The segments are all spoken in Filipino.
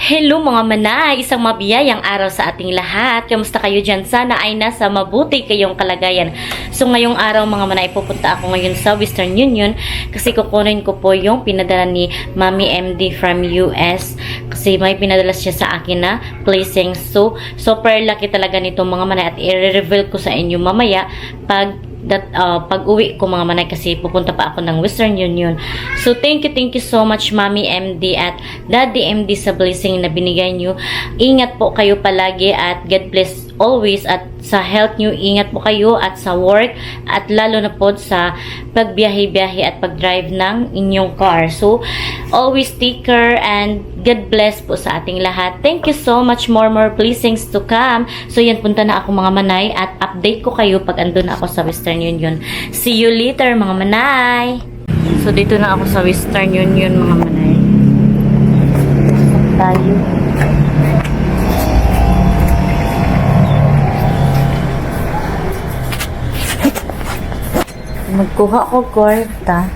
Hello mga manay, isang mabiyayang araw sa ating lahat. Kamusta kayo dyan? Sana ay nasa mabuti kayong kalagayan. So ngayong araw mga manay, pupunta ako ngayon sa Western Union kasi kukunin ko po yung pinadala ni Mami MD from US kasi may pinadala siya sa akin na blessings. So super lucky talaga nito mga manay at i-reveal ko sa inyo mamaya pag uwi ko mga manay kasi pupunta pa ako ng Western Union. So thank you so much Mami MD at Daddy MD sa blessing na binigay nyo. Ingat po kayo palagi at God bless always at sa health nyo, ingat po kayo at sa work at lalo na po sa pagbiyahe-biyahe at pag-drive ng inyong car. So always take care and God bless po sa ating lahat. Thank you so much. More blessings to come. So yan, punta na ako mga manay at update ko kayo pag andun na ako sa Western Union. See you later mga manay. So dito na ako sa Western Union mga manay. Tayo. Magkuha ko kwarta.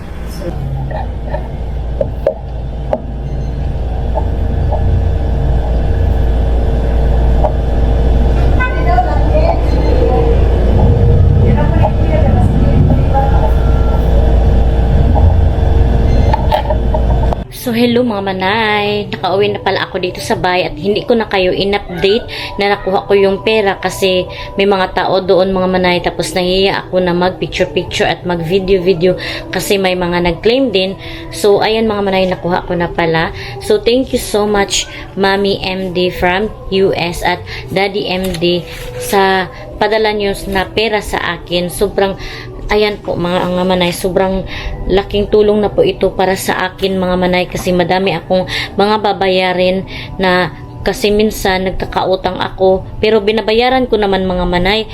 So hello mga manay, nakauwi na pala ako dito sa bahay at hindi ko na kayo in-update na nakuha ko yung pera kasi may mga tao doon mga manay tapos nahiya ako na mag picture at mag video kasi may mga nag-claim din. So ayan mga manay, nakuha ko na pala. So thank you so much Mami MD from US at Daddy MD sa padala nyo na pera sa akin. Sobrang ayan po mga manay, sobrang laking tulong na po ito para sa akin mga manay kasi madami akong mga babayarin na kasi minsan nagkakautang ako pero binabayaran ko naman mga manay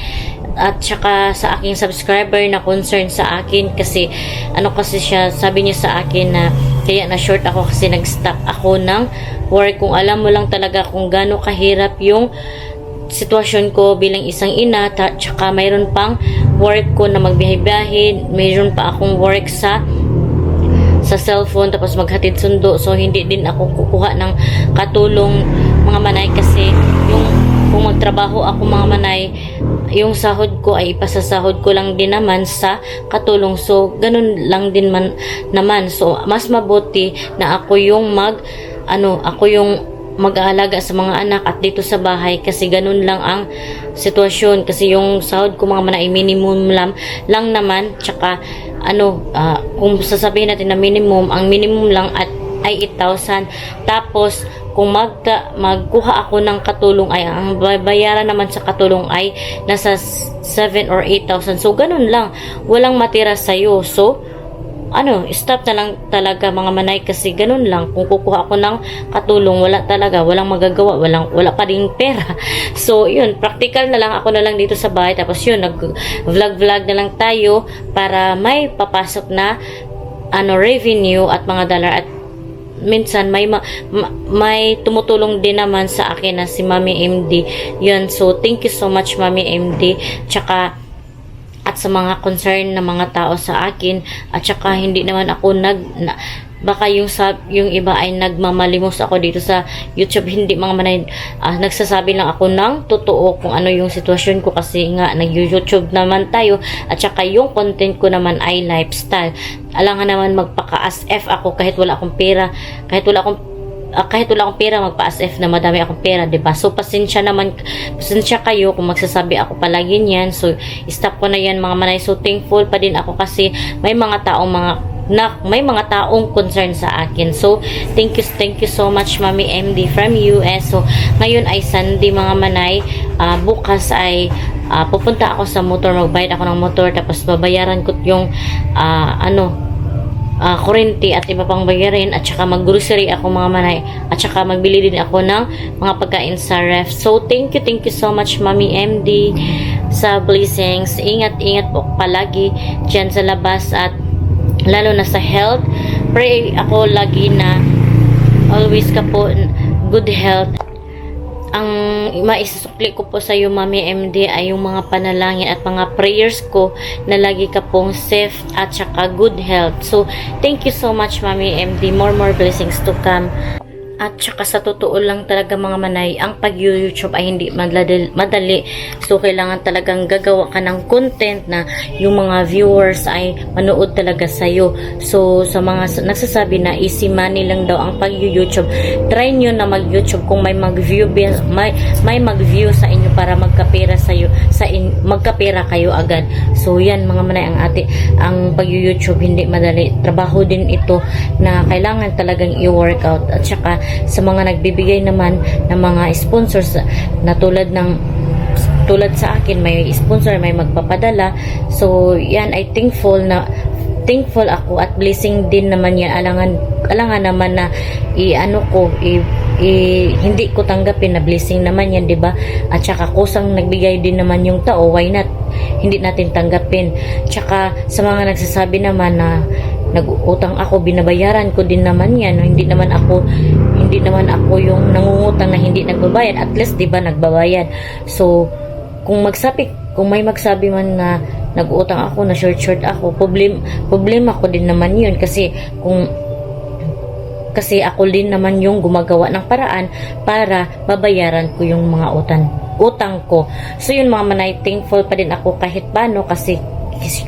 at saka sa aking subscriber na concern sa akin kasi ano kasi siya, sabi niya sa akin na kaya na short ako kasi nag-stop ako ng work. Kung alam mo lang talaga kung gaano kahirap yung sitwasyon ko bilang isang ina, tsaka mayroon pang work ko na magbiyahe-biyahe, mayroon pa akong work sa cellphone tapos maghatid sundo, so hindi din ako kukuha ng katulong mga manay kasi yung kung magtrabaho ako mga manay, yung sahod ko ay ipasasahod ko lang din naman sa katulong, so ganun lang din naman, so mas mabuti na ako yung mag-aalaga sa mga anak at dito sa bahay kasi ganun lang ang sitwasyon kasi yung sahod ko mga manay minimum lang naman, tsaka kung sasabihin natin na minimum, ang minimum lang ay 8,000 tapos kung magkuha ako ng katulong ay ang bayaran naman sa katulong ay nasa 7 or 8,000, so ganun lang, walang matira sa'yo. So stop na lang talaga mga manay kasi ganun lang, kung kukuha ako ng katulong walang magagawa, wala pa ring pera. So yun, practical na lang, ako na lang dito sa bahay tapos yun, nag vlog na lang tayo para may papasok na revenue at mga dollar at minsan may tumutulong din naman sa akin na si Mami MD. Yun, so thank you so much Mami MD, tsaka at sa mga concern na mga tao sa akin at saka hindi naman ako baka yung iba ay nagmamalimos ako dito sa YouTube, hindi mga manay, nagsasabi lang ako ng totoo kung ano yung sitwasyon ko kasi nga nag-YouTube naman tayo at saka yung content ko naman ay lifestyle. Alangan naman magpaka-as F ako kahit wala akong pera, kahit wala akong pera, magpa-as-F na madami akong pera, diba? So pasensya kayo kung magsasabi ako palagi niyan. So stop ko na yan mga manay. So thankful pa din ako kasi may mga taong concern sa akin. So thank you so much Mami MD from US. So ngayon ay Sunday mga manay, bukas ay pupunta ako sa motor, magbayad ako ng motor tapos babayaran ko yung kurente at iba pang bayarin at saka mag-grocery ako mga manay at saka magbili din ako ng mga pagkain sa ref. So thank you so much Mami MD sa blessings. Ingat po palagi dyan sa labas at lalo na sa health. Pray ako lagi na always ka po good health. Ang maisasukli ko po sa iyo Mami MD ay yung mga panalangin at mga prayers ko na lagi ka pong safe at saka good health. So thank you so much Mami MD, more blessings to come. At saka sa totoo lang talaga mga manay, ang pag-YouTube ay hindi madali. So, kailangan talagang gagawa ka ng content na yung mga viewers ay manood talaga sa'yo. So, sa mga nagsasabi na easy money lang daw ang pag-YouTube, try nyo na mag-YouTube kung may mag-view may mag-view sa inyo para magkapera sa'yo, magkapera kayo agad. So, yan mga manay, ang pag-YouTube hindi madali. Trabaho din ito na kailangan talagang i-workout. At saka sa mga nagbibigay naman ng mga sponsors na tulad sa akin, may sponsor, may magpapadala. So yan, ay thankful ako at blessing din naman yan. Alangan naman na hindi ko tanggapin na blessing naman yan, 'di ba? At saka kusang nagbigay din naman yung tao, why not hindi natin tanggapin? Tsaka sa mga nagsasabi naman na nag-utang ako, binabayaran ko din naman yan. Hindi naman ako yung nangungutang na hindi nagbabayad. At least 'di ba nagbabayad. So kung may magsabi man na nag-utang ako, na short ako, problema ko din naman yun kasi ako din naman yung gumagawa ng paraan para babayaran ko yung mga utang ko. So yun mga manay, thankful pa din ako kahit paano kasi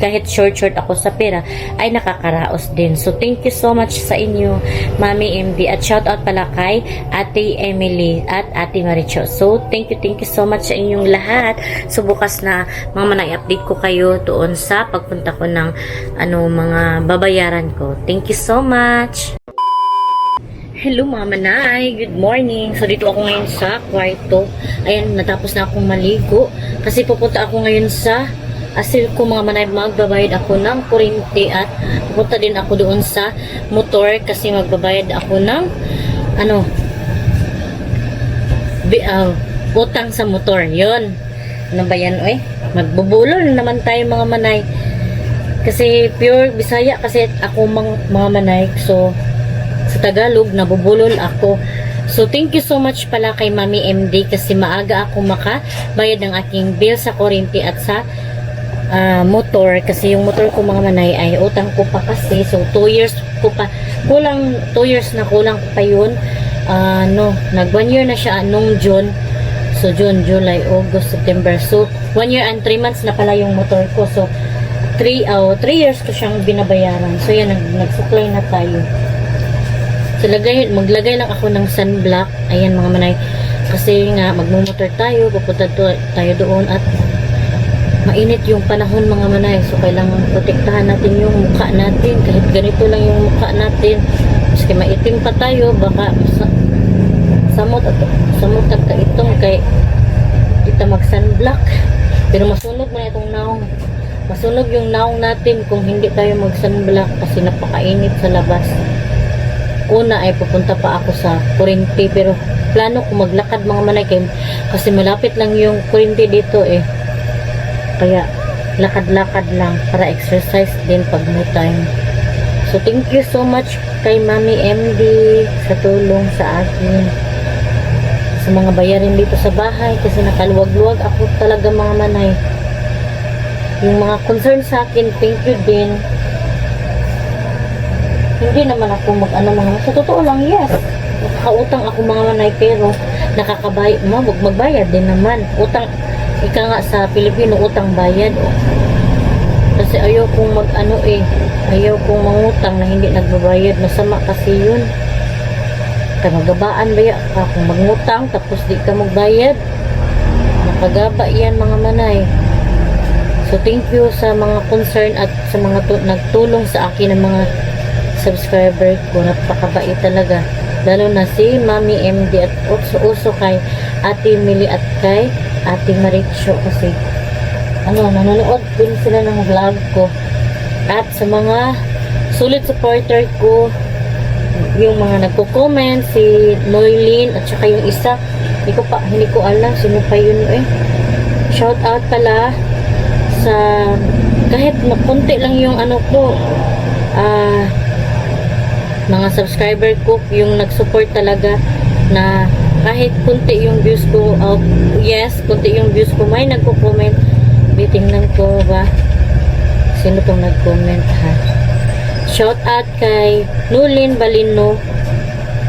kahit short ako sa pera ay nakakaraos din. So thank you so much sa inyo Mami MD, at shout out pala kay Ate Emily at Ate Maricho. So thank you so much sa inyong lahat. So bukas na mga manay, update ko kayo doon sa pagpunta ko ng mga babayaran ko. Thank you so much. Hello mga manay, good morning. So dito ako ngayon sa kwarto. Ayan, natapos na akong maligo kasi pupunta ako ngayon sa asil ko mga manay, magbabayad ako ng kuryente at pupunta din ako doon sa motor kasi magbabayad ako ng utang sa motor. Yun, ano ba yan magbubulol naman tayo mga manay kasi pure Bisaya kasi ako mga manay. So sa Tagalog nabubulol ako. So thank you so much pala kay Mami MD kasi maaga ako makabayad ng aking bill sa kuryente at sa motor kasi yung motor ko mga manay ay utang ko pa kasi. So 2 years ko pa, kulang 2 years na, kulang pa yun. Nag 1 year na siya nung June. So June, July, August, September. So 1 year and 3 months na pala yung motor ko. So 3 years ko siyang binabayaran. So yan, nagsuklay na tayo. So maglagay lang ako ng sunblock. Ayan mga manay, kasi nga magmumotor tayo, pupunta tayo doon at mainit yung panahon mga manay. So kailangan protektahan natin yung mukha natin kahit ganito lang yung mukha natin. Maski maitim pa tayo, baka samot at kaitong kay kita mag sunblock. Pero masunog na itong naong. Masunog yung naong natin kung hindi tayo mag sunblock kasi napakainit sa labas. Una ay pupunta pa ako sa kuryente pero plano ko maglakad mga manay kasi malapit lang yung kuryente dito kaya lakad-lakad lang para exercise din pag may time. So thank you so much kay Mami MD sa tulong sa akin sa mga bayarin dito sa bahay kasi nakaluwag-luwag ako talaga mga manay. Yung mga concern sa akin, thank you din. Hindi naman ako sa totoo lang, yes, nakakautang ako mga manay pero magbayad din naman. Utang ika nga sa Pilipino, utang bayad kasi ayaw kong ayaw kong mangutang na hindi nagbabayad. Masama kasi yun. Magabaan ba ka kung mangutang tapos di ka magbayad? Nakagaba yan mga manay. So thank you sa mga concern at sa mga nagtulong sa akin ng mga subscriber ko. Napakabait talaga, lalo na si Mami MD at uso kay Ate Mili at kay Ate Maricho kasi nanonood din sila ng vlog ko. At sa mga solid supporter ko, yung mga nagko-comment, si Noylin at saka yung isa, hindi ko alam sino pa yun shout out pala sa kahit konti lang yung mga subscriber ko, yung nag-support talaga na kahit kunti yung views ko, kunti yung views ko, may nagko-comment. Bitingnan ko ba sino tong nag-comment ha. Shout out kay Nulin Balino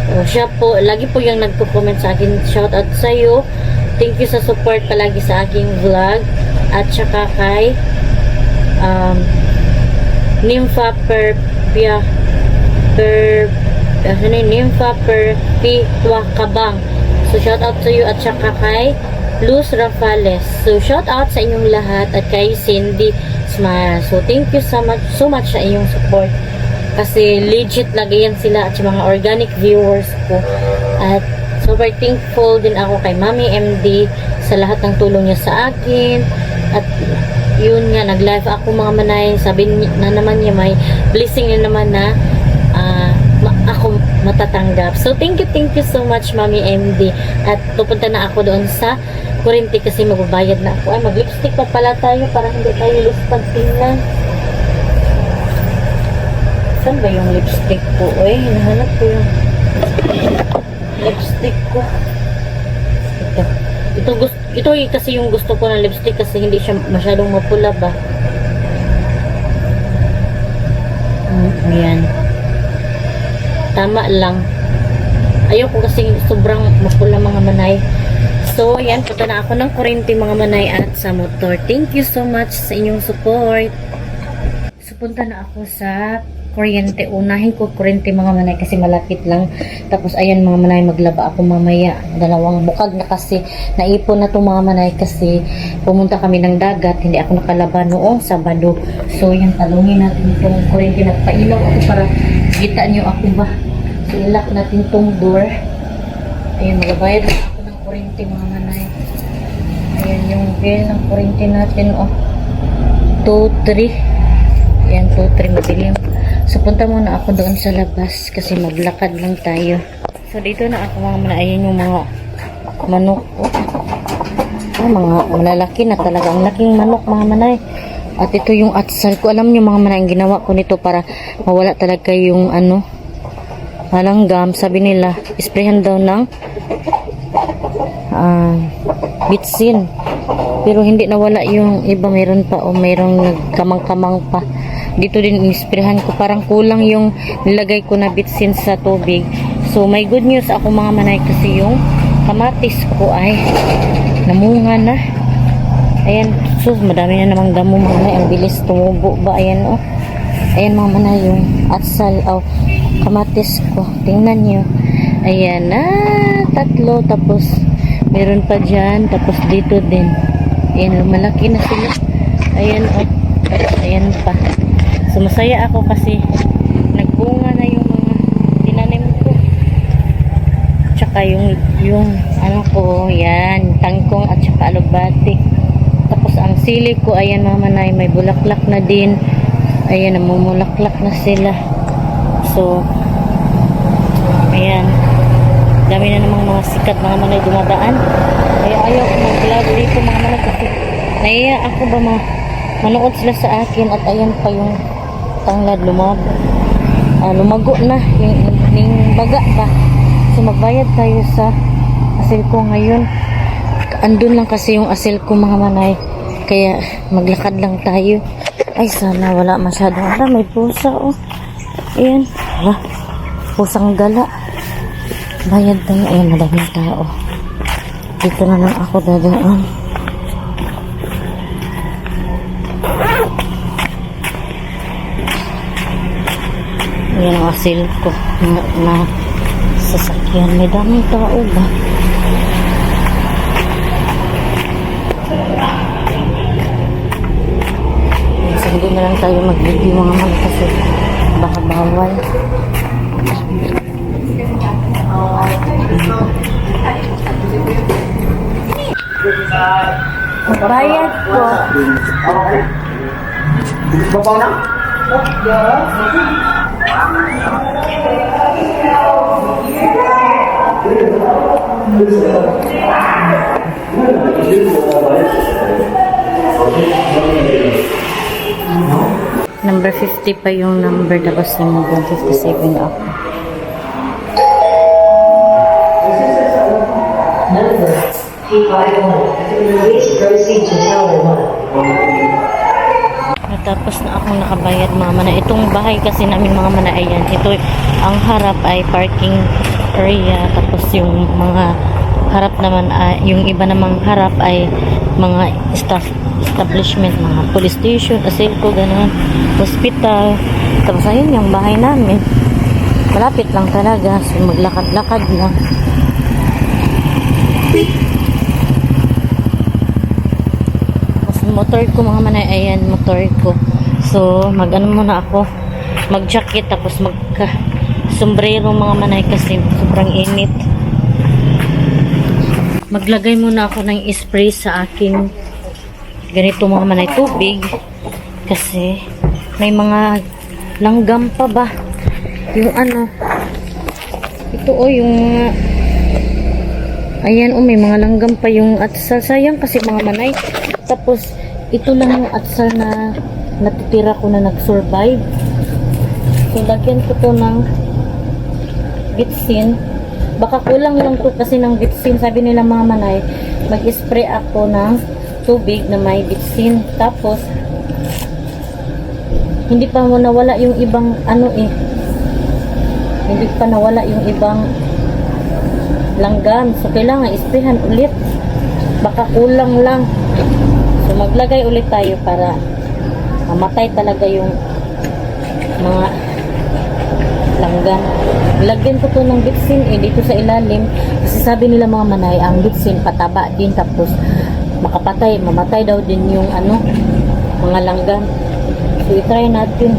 O, siya po, lagi po yung nagko-comment sa akin. Shout out sa iyo. Thank you sa support palagi sa aking vlog. At saka kay Nympha Nympha Perpetua Kabang. So shout out sa iyo at saka kay Luz Rafales. So shout out sa inyong lahat at kay Cindy Smile. So thank you so much sa inyong support. Kasi legit lagi yan sila at sa mga organic viewers ko. At super thankful din ako kay Mami MD sa lahat ng tulong niya sa akin. At yun nga, nag-live ako mga manay. Sabi na naman niya may blessing na naman na ako matatanggap. So thank you so much Mami MD. At pupunta na ako doon sa Kurinti kasi magbabayad na ako. Ay, mag-lipstick pa pala tayo para hindi tayo lose pagtingnan. Saan ba yung lipstick ko? Uy, hinahanap ko yung lipstick ko. Ito kasi yung gusto ko ng lipstick kasi hindi siya masyadong mapula ba. Ayan. Tama lang. Ayoko kasi sobrang mapula mga manay. So, ayan. Punta na ako ng Kurinti mga manay at sa motor. Thank you so much sa inyong support. So, punta na ako sa kuryente. Unahin ko kuryente mga manay kasi malapit lang. Tapos ayan mga manay, maglaba ako mamaya. Dalawang bukag na kasi naipon na to mga manay kasi pumunta kami ng dagat. Hindi ako nakalaba noong Sabado. So yan, talungin natin itong kuryente. Nagpailaw ako para kita nyo ako ba. So ilak natin itong door. Ayan, magabayad na ako ng kuryente mga manay. Ayan yung bill ng kuryente natin. 2-3. Ayan, 2-3 mabiling. So, punta muna ako doon sa labas kasi maglakad lang tayo. So, dito na ako mga manay. Ayan yung mga manok. Mga malalaki na talaga. Ang laking manok mga manay. At ito yung atsal ko. Alam nyo mga manay, ang ginawa ko nito para mawala talaga yung malanggam. Sabi nila, isprehan daw ng bitsin. Pero hindi nawala yung iba. Mayroon pa o mayroong nagkamang-kamang pa. Dito din inisprehan ko. Parang kulang yung nilagay ko na bitsin sa tubig. So, may good news ako mga manay kasi yung kamatis ko ay namunga na. Ayan. So, madami na namang damo mga manay. Ang bilis tumubo ba? Ayan o. Ayan mga manay yung atsal o kamatis ko. Tingnan nyo. Ayan na. 3. Tapos, meron pa dyan. Tapos, dito din. Ayan. Malaki na sila. Ayan o. Ayan pa. So, masaya ako kasi nagbunga na yung mga tinanim ko. Tsaka yung ano ko, yan, tangkong at tsaka alubati. Tapos, ang sili ko, ayan mga manay, may bulaklak na din. Ayan, namumulaklak na sila. So, ayan. Dami na namang mga sikat mga manay dumadaan. Kaya ayaw ko mag-vlog dito mga manay kasi naiya ako ba manood sila sa akin at ayan pa yung tanglad lumago na yung baga ba. So magbayad tayo sa asil ko ngayon. Andun lang kasi yung asil ko mga manay. Kaya maglakad lang tayo. Ay sana wala masyadong may pusa oh. Ayan. Pusang gala. Bayad tayo. Ayan, madaming tao. Dito na lang ako dadaan. Ayan ang asil ko na sasakyan. May daming tao ba? Hindi na lang tayo mag-video mga mag kasi baka bawal. Bayad ko. Babaw na? Number 50 pa yung number, tapos number 57 ako. Tapos na akong nakabayad mga mana. Itong bahay kasi namin mga mana, ayan. Ito, ang harap ay parking cafeteria, tapos yung mga harap naman ay, yung iba namang harap ay mga establishment, mga police station, asilko, ganun, hospital. Tapos ayun yung bahay namin. Malapit lang talaga, so maglakad-lakad lang. Tapos motor ko mga manay, ayan motor ko. So mag-ano muna ako, mag-jacket, tapos sombrero mga manay kasi sobrang init. Maglagay muna ako ng spray sa aking ganito mga manay tubig kasi may mga langgam pa ba yung ano ito yung mga ayan may mga langgam pa yung atsal, sayang kasi mga manay. Tapos ito lang yung atsal na natitira ko na nag-survive, so lagyan ko to ng bitsin. Baka kulang lang to kasi ng bitsin. Sabi nila mga manay, mag-spray ako ng tubig na may bitsin. Tapos, hindi pa mo nawala yung ibang hindi pa nawala yung ibang langgam. So, kailangan isprayhan ulit. Baka kulang lang. So, maglagay ulit tayo para mamatay talaga yung mga langgam. Lagyan ko to ng bitsin dito sa ilalim kasi sabi nila mga manay, ang bitsin pataba din, tapos mamatay daw din yung mga langgam. So i-try natin.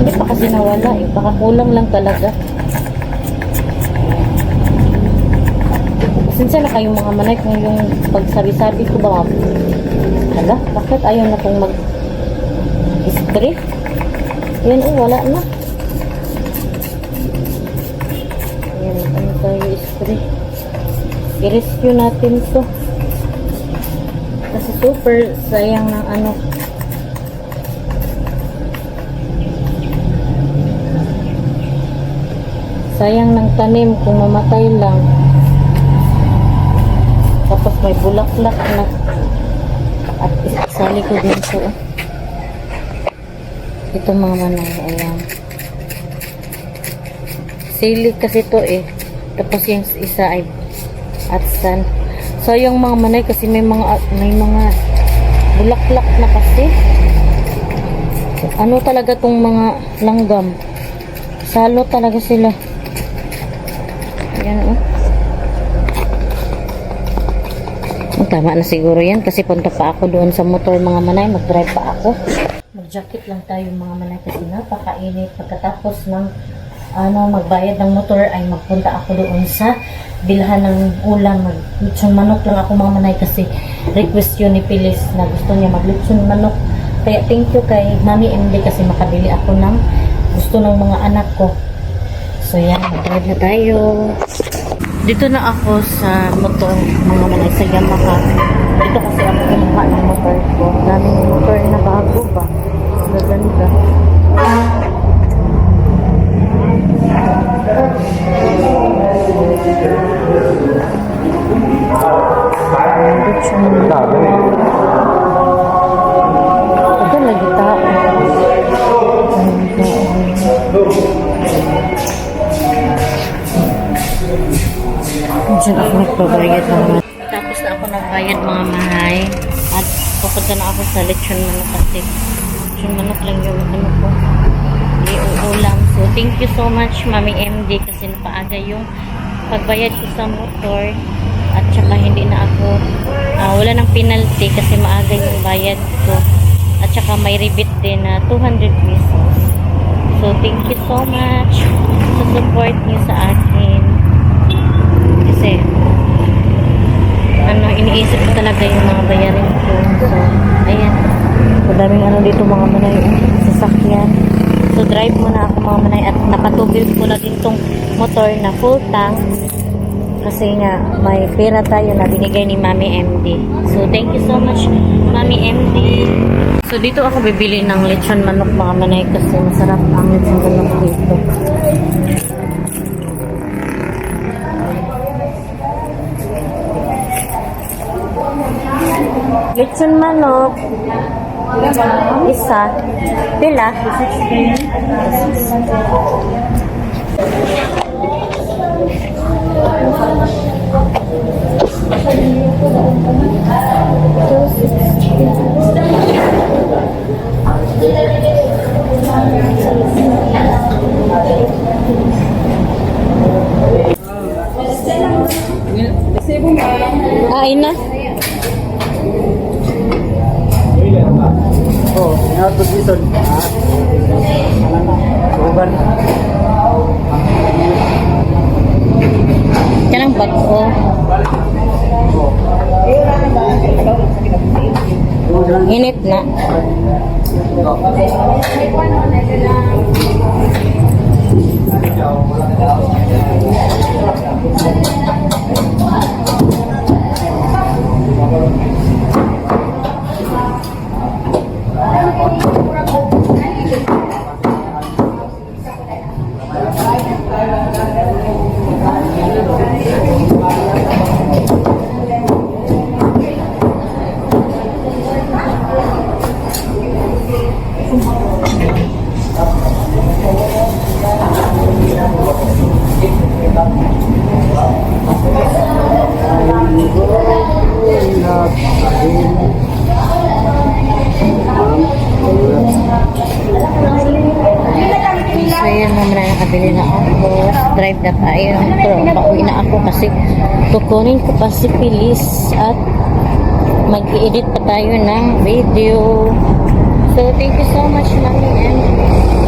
Hindi pa kasi nawala baka kulang lang talaga. Sinsya na kayong mga manay kung yung pagsabi-sabi ko ba bakit ayaw na kong mag-spray. Yan wala na. Tayo spray. I-rescue natin to kasi super sayang ng sayang ng tanim kung mamatay lang. Tapos may bulaklak na at isali ko din to ito mga manay. Ayan, sili kasi to tapos yung isa ay atsan. So yung mga manay kasi may mga bulaklak na kasi. Talaga tong mga langgam. Salo talaga sila. Ayan tama na siguro yan kasi punta pa ako doon sa motor mga manay. Mag-drive pa ako. Mag-jacket lang tayo mga manay kasi napakainit. Pagkatapos ng magbayad ng motor ay magpunta ako doon sa bilhan ng ulam. Mag-lutson manok lang ako mga manay kasi request yun ni Pilis na gusto niya mag-lutson manok. Kaya thank you kay Mami MD kasi makabili ako ng gusto ng mga anak ko. So yan, mag-drive na tayo. Dito na ako sa motor mga manay sa Yamaha. Dito kasi ako kumuha ng motor ko. Daming motor na bago ba? Gaganda. Ito lagi tao. Diyan ako nagbabayad naman. Tapos na ako nagbayad mga mahay. At pupunta na ako sa lechon manok kasi lechon manok lang yung ko. Ulam. So, thank you so much, Mami MD, kasi napaaga yung pagbayad ko sa motor. At saka hindi na ako, wala ng penalty kasi maaga yung bayad ko. At saka may rebate din na 200 pesos. So, thank you so much sa support niyo sa akin. Kasi, iniisip ko talaga yung mga bayarin ko. So, ayan. Madaming dito mga manay, sasakyan. So, drive muna ako mga manay at napatubil ko na din tong motor na full tank kasi nga may pera tayo na binigay ni Mami MD. So, thank you so much Mami MD. So, dito ako bibili ng lechon manok mga manay kasi masarap ang lechon manok dito. Lechon manok isa pila 16. Kain na. Oh, nga to season. Sugan. Kanang bago. Init na. So yun naman na nakabili na ako. Drive na tayo. Pero pauwi na ako kasi kukunin ko pa si Pilis at mag-edit pa tayo ng video. So thank you so much, Mami and